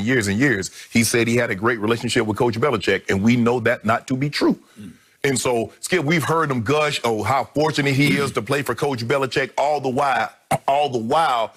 years and years, he said he had a great relationship with Coach Belichick, and we know that not to be true. And so, Skip, we've heard him gush, how fortunate he is to play for Coach Belichick, all the while,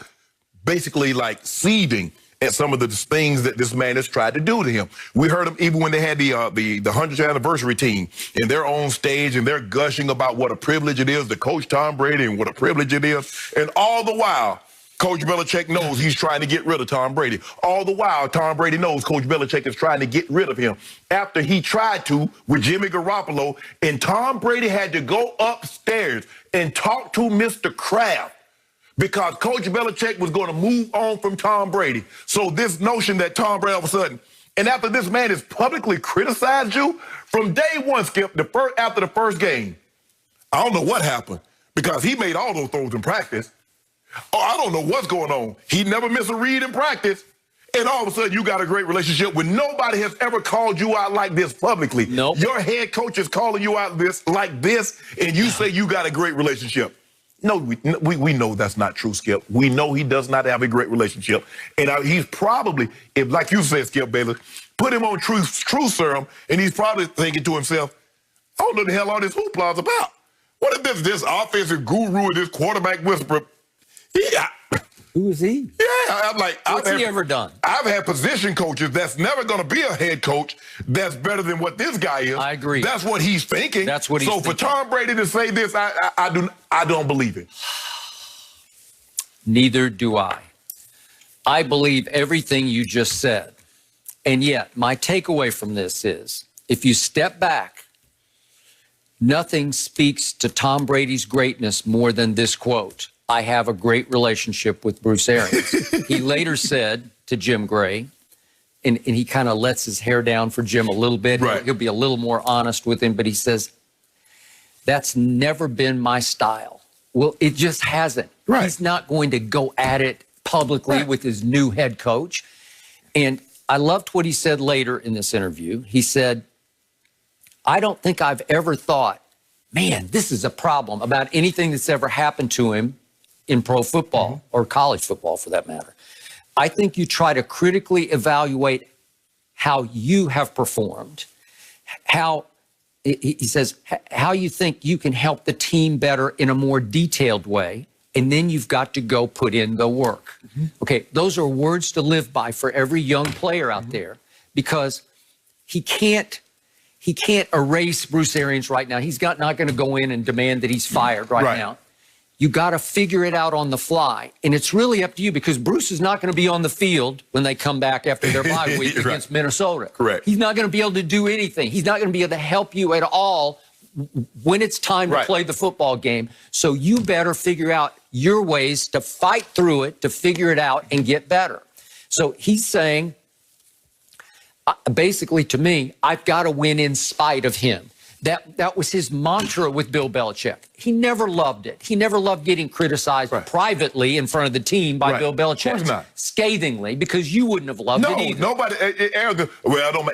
basically like seething at some of the things that this man has tried to do to him. We heard him even when they had the 100th anniversary team and they're on stage and they're gushing about what a privilege it is to coach Tom Brady and what a privilege it is. And all the while, Coach Belichick knows he's trying to get rid of Tom Brady. All the while, Tom Brady knows Coach Belichick is trying to get rid of him. After he tried to with Jimmy Garoppolo, and Tom Brady had to go upstairs and talk to Mr. Kraft because Coach Belichick was going to move on from Tom Brady. So this notion that Tom Brady all of a sudden, and after this man has publicly criticized you from day one, Skip, after the first game, I don't know what happened because he made all those throws in practice. Oh, I don't know what's going on. He never missed a read in practice. And all of a sudden, you got a great relationship when nobody has ever called you out like this publicly. Nope. Your head coach is calling you out like this, and you say you got a great relationship. No, we know that's not true, Skip. We know he does not have a great relationship. And he's probably, if like you said, Skip Bayless, put him on truth serum, and he's probably thinking to himself, I don't know the hell all this hoopla is about. What if this offensive guru and this quarterback whisperer? Yeah. Who is he? Yeah, I'm like, what's he ever done? I've had position coaches that's never going to be a head coach that's better than what this guy is. I agree. That's what he's thinking. That's what he's thinking. So for Tom Brady to say this, I don't believe it. Neither do I. I believe everything you just said. And yet, my takeaway from this is, if you step back, nothing speaks to Tom Brady's greatness more than this quote. I have a great relationship with Bruce Arians. He later said to Jim Gray, and he kind of lets his hair down for Jim a little bit. Right. He'll be a little more honest with him, but he says, that's never been my style. Well, it just hasn't. Right. He's not going to go at it publicly with his new head coach. And I loved what he said later in this interview. He said, I don't think I've ever thought, man, this is a problem about anything that's ever happened to him in pro football or college football for that matter. I think you try to critically evaluate how you have performed, how, he says, how you think you can help the team better in a more detailed way, and then you've got to go put in the work. Okay, those are words to live by for every young player out there, because he can't erase Bruce Arians right now. He's not going to go in and demand that he's fired right now. You got to figure it out on the fly. And it's really up to you, because Bruce is not going to be on the field when they come back after their bye week against Minnesota. Correct. He's not going to be able to do anything. He's not going to be able to help you at all when it's time to play the football game. So you better figure out your ways to fight through it, to figure it out and get better. So he's saying, basically to me, I've got to win in spite of him. That was his mantra with Bill Belichick. He never loved it. He never loved getting criticized privately in front of the team by Bill Belichick. Of course not. Scathingly, because you wouldn't have loved it either. Nobody.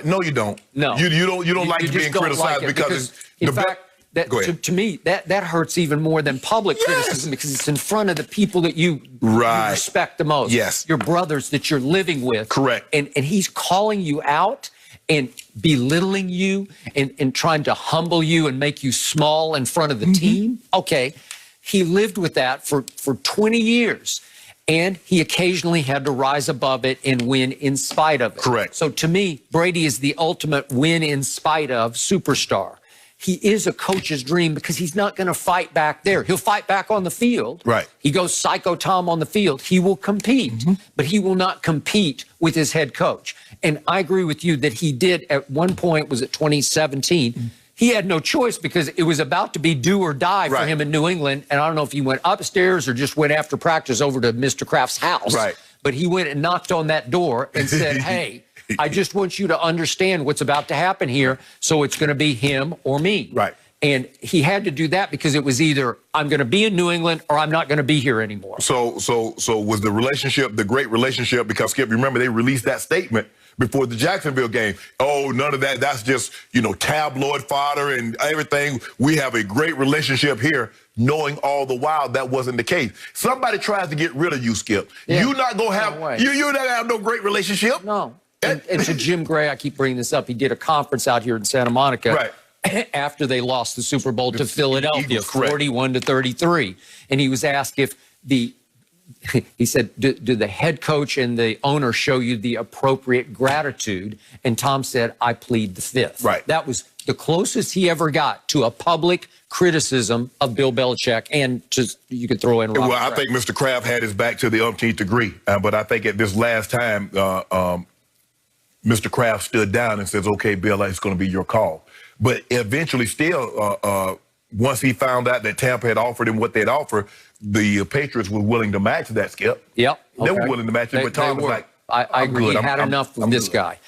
No, you don't. No, you don't like being criticized because in fact, to me, that hurts even more than public criticism, because it's in front of the people that you respect the most. Yes, your brothers that you're living with. Correct. And he's calling you out and belittling you and trying to humble you and make you small in front of the team. Okay, he lived with that for 20 years. And he occasionally had to rise above it and win in spite of it. Correct. So to me, Brady is the ultimate win in spite of superstar. He is a coach's dream, because he's not going to fight back there. He'll fight back on the field. Right. He goes psycho Tom on the field. He will compete, but he will not compete with his head coach. And I agree with you that he did at one point, was it 2017? He had no choice, because it was about to be do or die for him in New England. And I don't know if he went upstairs or just went after practice over to Mr. Kraft's house. Right. But he went and knocked on that door and said, hey, I just want you to understand what's about to happen here. So it's going to be him or me. Right. And he had to do that, because it was either I'm going to be in New England or I'm not going to be here anymore. So was the relationship, the great relationship, because Skip, remember they released that statement before the Jacksonville game. Oh, none of that. That's just, tabloid fodder and everything. We have a great relationship here, knowing all the while that wasn't the case. Somebody tries to get rid of you, Skip. You're not going to have, you're not going to have no great relationship. No. And to Jim Gray, I keep bringing this up. He did a conference out here in Santa Monica after they lost the Super Bowl to Philadelphia, 41-33. And he was asked if he said, do the head coach and the owner show you the appropriate gratitude? And Tom said, I plead the fifth. That was the closest he ever got to a public criticism of Bill Belichick, and just you could throw in Robert Kraft. I think Mr. Kraft had his back to the umpteenth degree, but I think at this last time, Mr. Kraft stood down and says, okay, Bill, it's going to be your call. But eventually still, once he found out that Tampa had offered him what they'd offer, the Patriots were willing to match that, Skip. They were willing to match it, but Tom was like, I agree. He had enough with this guy.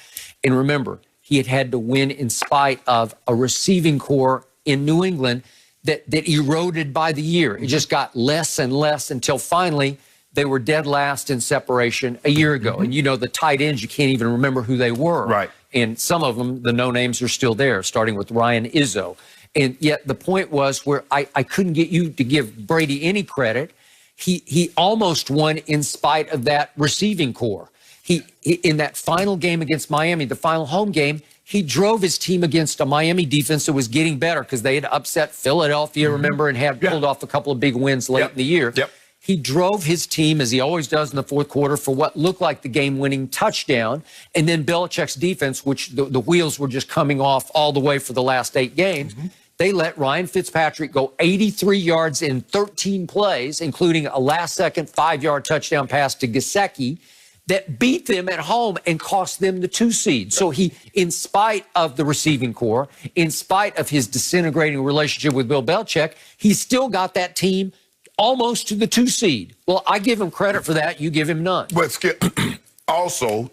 And remember, he had to win in spite of a receiving core in New England that eroded by the year. It just got less and less until finally they were dead last in separation a year ago. And you know, the tight ends, you can't even remember who they were. And some of them, the no names are still there, starting with Ryan Izzo. And yet the point was where I couldn't get you to give Brady any credit. He almost won in spite of that receiving core. He in that final game against Miami, the final home game, he drove his team against a Miami defense that was getting better because they had upset Philadelphia, remember, and had pulled off a couple of big wins late in the year. He drove his team, as he always does in the fourth quarter, for what looked like the game-winning touchdown. And then Belichick's defense, which the wheels were just coming off all the way for the last 8 games, they let Ryan Fitzpatrick go 83 yards in 13 plays, including a last-second 5-yard touchdown pass to Gesicki that beat them at home and cost them the 2 seed. So he, in spite of the receiving core, in spite of his disintegrating relationship with Bill Belichick, he still got that team almost to the 2 seed. Well, I give him credit for that. You give him none. But Skip, also,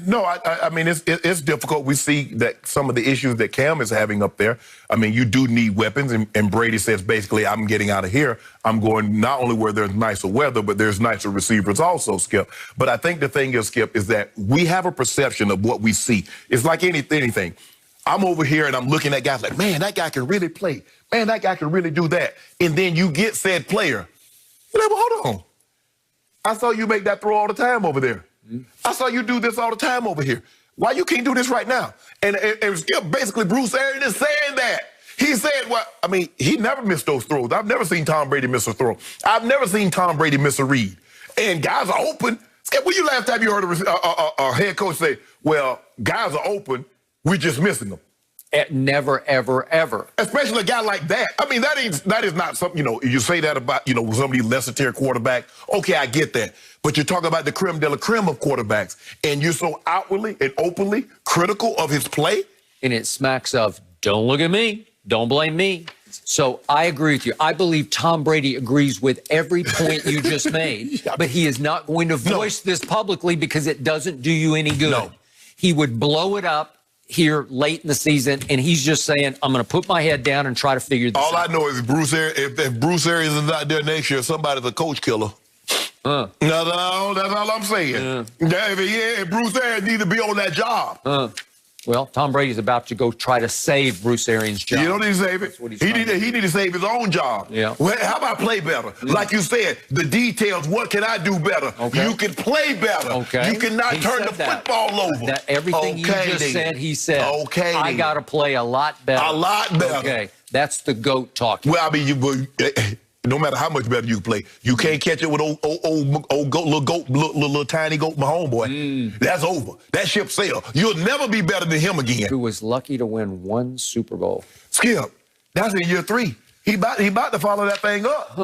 no, I mean, it's difficult. We see that some of the issues that Cam is having up there. I mean, you do need weapons, and Brady says basically, I'm getting out of here. I'm going not only where there's nicer weather, but there's nicer receivers also, Skip. But I think the thing is, Skip, is that we have a perception of what we see. It's like anything. I'm over here and I'm looking at guys like, man, that guy can really play. Man, that guy can really do that. And then you get said player. You're like, well, hold on. I saw you make that throw all the time over there. I saw you do this all the time over here. Why you can't do this right now? And basically Bruce Arians is saying that. He said, well, I mean, he never missed those throws. I've never seen Tom Brady miss a throw. I've never seen Tom Brady miss a read. And guys are open. When you last time you heard a head coach say, well, guys are open, we're just missing them? Never, ever, ever. Especially a guy like that. I mean, that is not something, you say that about, some of these lesser tier quarterbacks. Okay, I get that. But you're talking about the creme de la creme of quarterbacks, and you're so outwardly and openly critical of his play. And it smacks of, don't look at me, don't blame me. So I agree with you. I believe Tom Brady agrees with every point you just made, but he is not going to voice this publicly because it doesn't do you any good. He would blow it up here late in the season, and he's just saying, I'm going to put my head down and try to figure this out. All I know is if Bruce Arians is not there next year, somebody's a coach killer. No, that's all I'm saying. If Bruce Arians needs to be on that job. Well, Tom Brady's about to go try to save Bruce Arians' job. You don't need to save it. He need to save his own job. Well, how about play better? Like you said, the details, what can I do better? You can play better. You cannot turn the football over. Everything you just said, he said. I got to play a lot better. A lot better. Okay, that's the GOAT talking. Well, I mean, no matter how much better you play, you can't catch it with old goat, little tiny goat, my homeboy. That's over. That ship sailed. You'll never be better than him again. Who was lucky to win 1 Super Bowl. Skip, that's in year 3. He about to follow that thing up.